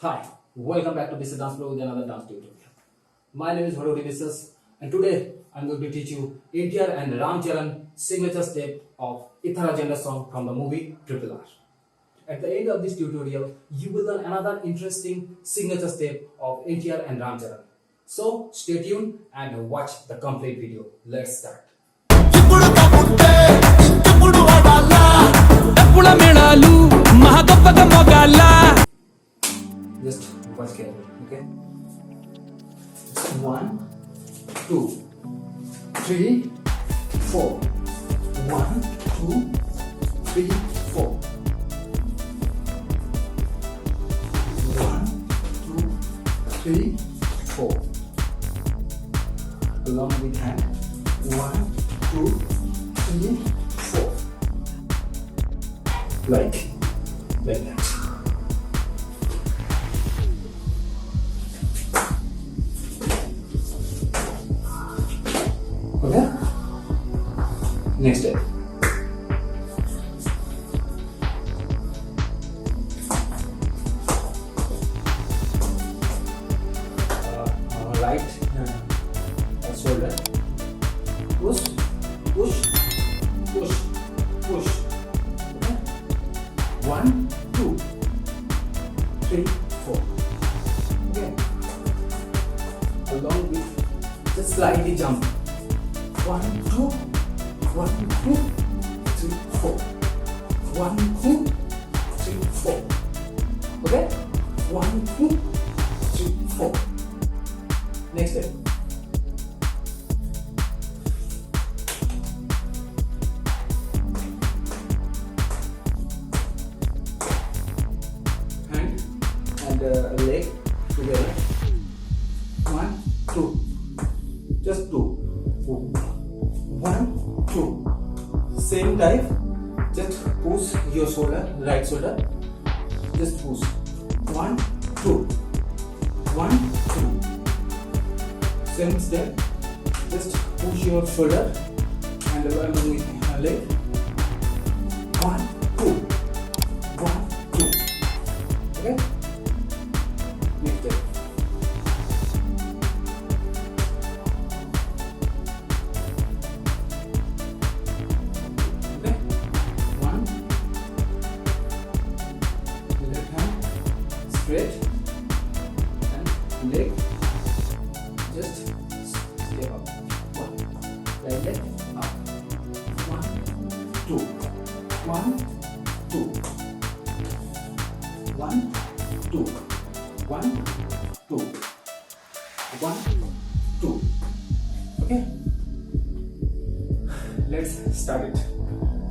Hi, welcome back to Biswas Dancefloor with another dance tutorial. My name is Harahari and today I'm going to teach you NTR and Ram Charan signature step of Etthara Jenda song from the movie RRR. At the end of this tutorial, you will learn another interesting signature step of NTR and Ram Charan. So stay tuned and watch the complete video. Let's start. Just watch carefully, okay? 1, 2, 3, 4. 1, 2, 3, 4. 1, 2, 3, 4. Along with hand. 1, 2, 3, 4. Like that. Okay? Next step. Right shoulder. Push, push, push, push. Okay? 1, 2, 3, 4. Okay? Along with just slightly jump. 1, 2, 1, 2, 3, 4. 1, 2, 3, 4. Okay? 1, 2, 3, 4. Next step. Hand and leg together. 1, 2. Just 2. 1, 2. Same type. Just push your shoulder, right shoulder. Just push. 1, 2. 1, 2. Same step. Just push your shoulder and along with leg. 1, 2. 1, 2. Okay? Next step. Okay? 1. Left hand straight and leg. Just step up. 1. Right leg up. 1, 2. 1, 2. 1, 2. 1, 2. 1, 2. Okay? Let's start it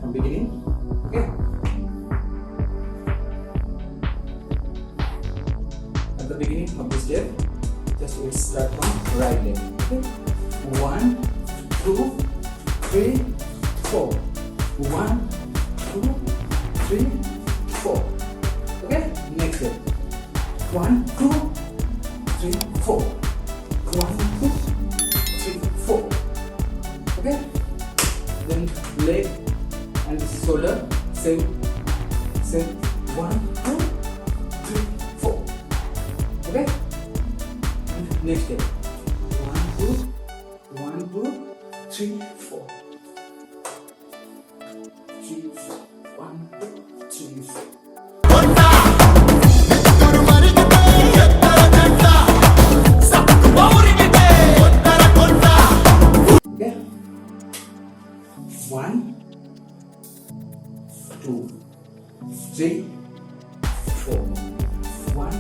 from beginning. Okay? At the beginning of this step, just let's start from right leg. Okay? 1, 2, 3, 4. 1, 2, 3, 4. Okay? Next step. 1, 2, 3, 4. 1, 2, 3, 4. Okay? Then leg and shoulder same. 1, 2, 3, 4. Okay? Next step. 1, 2, 1, 2, 3, 4. 3, 4. 1, 2, 3, 4. Okay? 1, 2, 3, 4. 1,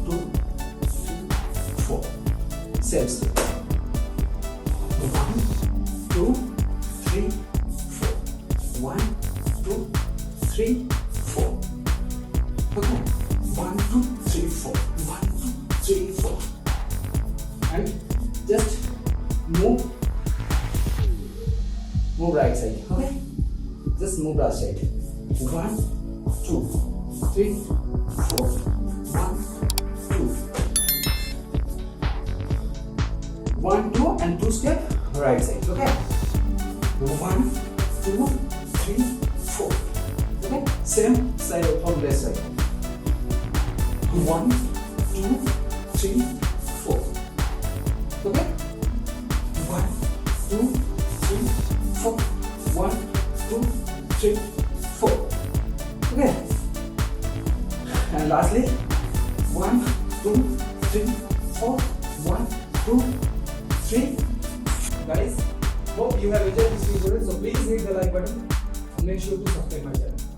2, 3, 4. Same step. 1, 2, 3, 4. 1, 2, 3, 4. Okay. 1, 2, 3, 4. 1, 2, 3, 4. And just move right side. Okay. Just move right side. 1, 2, 3, 4. 1, 2. 1, 2 and 2 step right side. Okay. 1, 2, 3, 4. Okay. Same side from left side. 1, 2, 3, 4. Okay? 1, 2, 3, 4. 1, 2, 3, 4. Okay? And lastly, 1, 2, 3, 4. 1, 2, 3. Guys, hope you have enjoyed this video, so please hit the like button and make sure to subscribe my channel.